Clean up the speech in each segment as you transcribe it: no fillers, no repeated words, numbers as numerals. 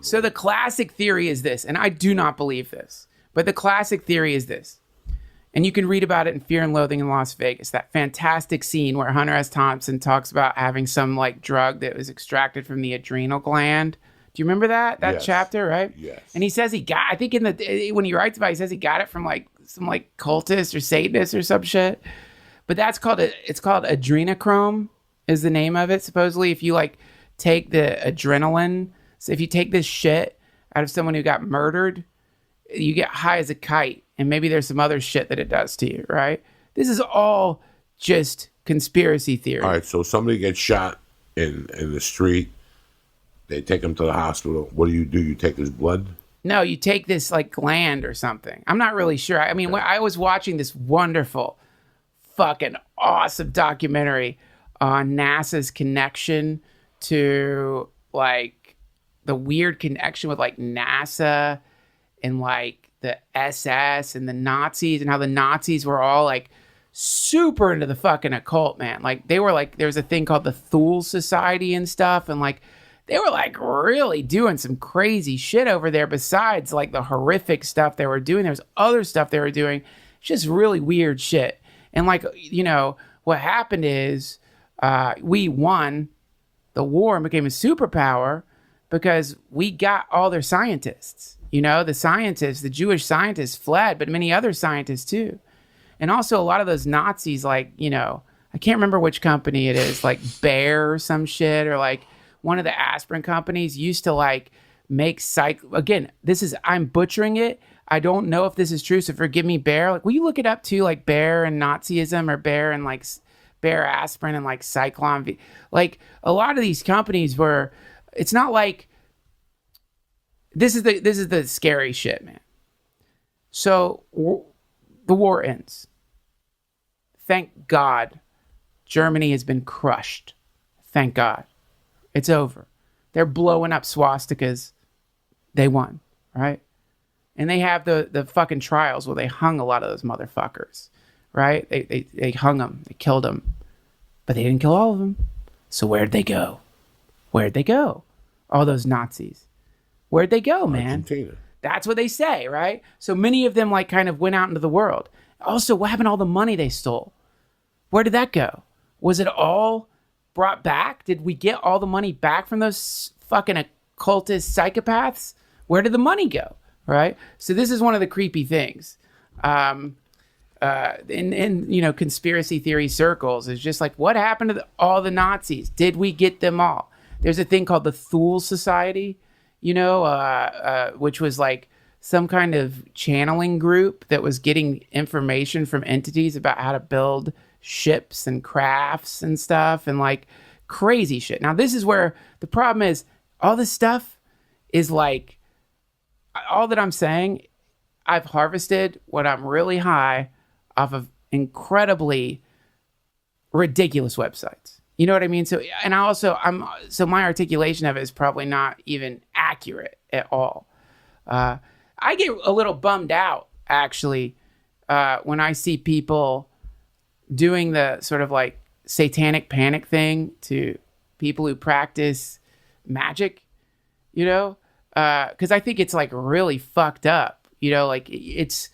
So the classic theory is this, and I do not believe this, but the classic theory is this. And you can read about it in Fear and Loathing in Las Vegas, that fantastic scene where Hunter S. Thompson talks about having some like drug that was extracted from the adrenal gland. Do you remember that Yes. chapter, right? Yes. And he says he got, I think when he writes about it, he says he got it from like some like cultist or Satanist or some shit. But it's called adrenochrome is the name of it. Supposedly, if you like take the adrenaline, so if you take this shit out of someone who got murdered, you get high as a kite. And maybe there's some other shit that it does to you, right? This is all just conspiracy theory. All right, so somebody gets shot in the street. They take him to the hospital. What do? You take his blood? No, you take this like gland or something. I'm not really sure. I mean, when I was watching this wonderful, fucking awesome documentary on NASA's connection to like the weird connection with like NASA and like the SS and the Nazis, and how the Nazis were all like super into the fucking occult, man. Like they were like, there was a thing called the Thule Society and stuff. And like, they were like really doing some crazy shit over there besides like the horrific stuff they were doing. There's other stuff they were doing. It's just really weird shit. And like, you know, what happened is we won the war and became a superpower because we got all their scientists. You know, the Jewish scientists fled, but many other scientists too. And also a lot of those Nazis, like, you know, I can't remember which company it is, like Bayer or some shit, or like one of the aspirin companies used to like make again, I'm butchering it. I don't know if this is true, so forgive me, Bayer. Like, will you look it up too, like Bayer and Nazism, or Bayer and like Bayer aspirin and like Cyclone V? Like a lot of these companies were, it's not like, this is the scary shit, man. So the war ends. Thank God Germany has been crushed. Thank God. It's over. They're blowing up swastikas. They won, right? And they have the fucking trials where they hung a lot of those motherfuckers, right? They hung them. They killed them. But they didn't kill all of them. So where'd they go? Where'd they go? All those Nazis. Where'd they go, man? Argentina. That's what they say, right? So many of them like kind of went out into the world. Also, what happened to all the money they stole? Where did that go? Was it all brought back? Did we get all the money back from those fucking occultist psychopaths? Where did the money go, right? So this is one of the creepy things. In you know, conspiracy theory circles is just like, what happened to all the Nazis? Did we get them all? There's a thing called the Thule Society, you know, which was like some kind of channeling group that was getting information from entities about how to build ships and crafts and stuff and like crazy shit. Now, this is where the problem is. All this stuff is like, all that I'm saying, I've harvested when I'm really high off of incredibly ridiculous websites. You know what I mean? So, and so my articulation of it is probably not even accurate at all. I get a little bummed out, actually, when I see people doing the sort of like satanic panic thing to people who practice magic, you know? Because I think it's like really fucked up, you know? Like it's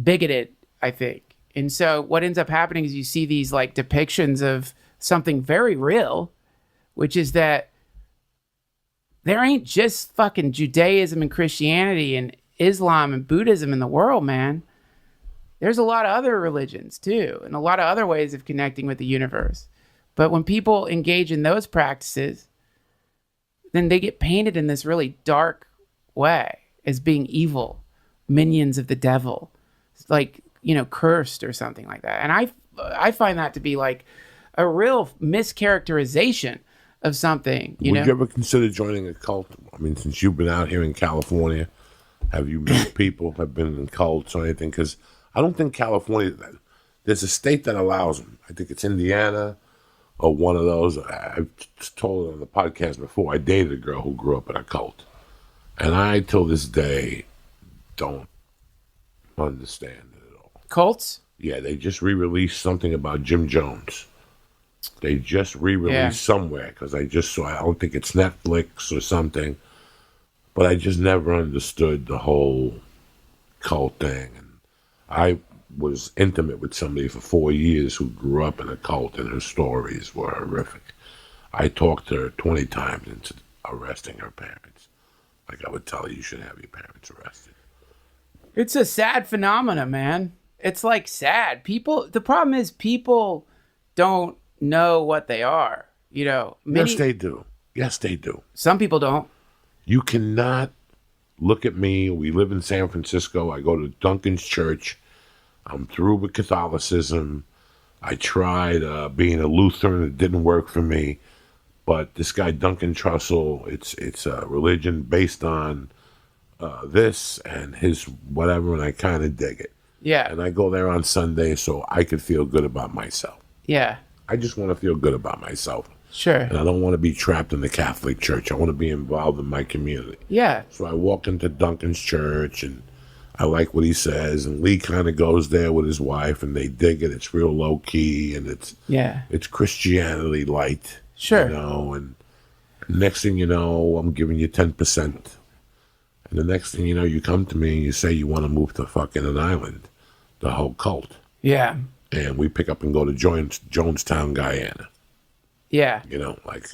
bigoted, I think. And so what ends up happening is you see these like depictions of something very real, which is that there ain't just fucking Judaism and Christianity and Islam and Buddhism in the world, man. There's a lot of other religions too, and a lot of other ways of connecting with the universe. But when people engage in those practices, then they get painted in this really dark way as being evil, minions of the devil, like, you know, cursed or something like that. And I find that to be like a real mischaracterization of something, you know? Would you ever consider joining a cult? I mean, since you've been out here in California, have you met people have been in cults or anything? Because I don't think California, there's a state that allows them. I think it's Indiana or one of those. I've told it on the podcast before, I dated a girl who grew up in a cult. And I, till this day, don't understand it at all. Cults? Yeah, they just re-released something about Jim Jones. They just re-released somewhere because I just saw. I don't think it's Netflix or something, but I just never understood the whole cult thing. And I was intimate with somebody for 4 years who grew up in a cult, and her stories were horrific. I talked to her 20 times into arresting her parents. Like, I would tell her, you should have your parents arrested. It's a sad phenomena, man. It's like sad. The problem is people don't know what they are. You know, Yes, they do. Yes, they do. Some people don't. You cannot look at me. We live in San Francisco. I go to Duncan's church. I'm through with Catholicism. I tried being a Lutheran. It didn't work for me. But this guy, Duncan Trussell, it's a religion based on this and his whatever, and I kind of dig it. Yeah. And I go there on Sunday so I could feel good about myself. Yeah. I just want to feel good about myself. Sure. And I don't want to be trapped in the Catholic Church. I want to be involved in my community. Yeah. So I walk into Duncan's church, and I like what he says. And Lee kind of goes there with his wife, and they dig it. It's real low key, and it's Christianity light. Sure. You know, and next thing you know, I'm giving you 10%. And the next thing you know, you come to me and you say you want to move to fucking an island, the whole cult. Yeah. And we pick up and go to Jonestown, Guyana. Yeah. You know, like,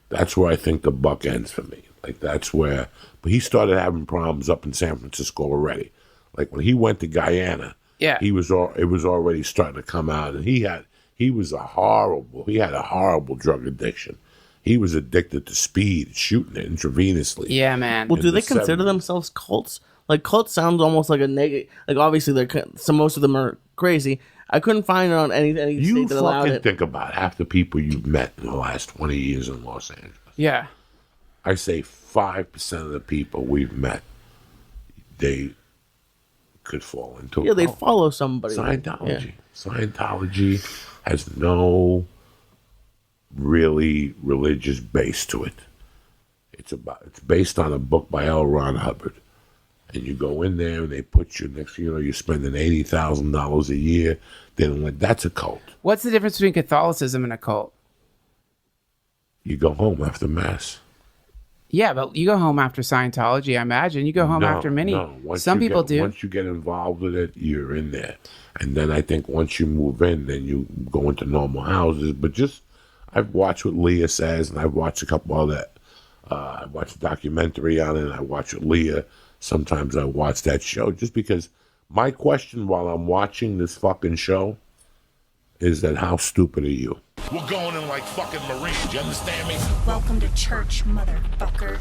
that's where I think the buck ends for me. Like, that's where, but he started having problems up in San Francisco already. Like, when he went to Guyana, it was already starting to come out, and he had a horrible drug addiction. He was addicted to speed, shooting it intravenously. Yeah, man. Well, do they consider themselves cults? Like, cult sounds almost like a negative. Like, obviously, most of them are crazy. I couldn't find it on any state that allowed it. You fucking think about half the people you've met in the last 20 years in Los Angeles. Yeah. I say 5% of the people we've met, they could fall into they follow somebody. Scientology. Yeah. Scientology has no really religious base to it. It's based on a book by L. Ron Hubbard. And you go in there and they put you next, you're spending $80,000 a year. That's a cult. What's the difference between Catholicism and a cult? You go home after Mass. Yeah, but you go home after Scientology, I imagine. You go home after many. No. Some people do. Once you get involved with it, you're in there. And then I think once you move in, then you go into normal houses. But I've watched what Leah says, and I've watched a couple other. I watched a documentary on it, and I watch what Leah. Sometimes I watch that show just because my question while I'm watching this fucking show is that how stupid are you? We're going in like fucking Marines, you understand me? Welcome to church, motherfucker.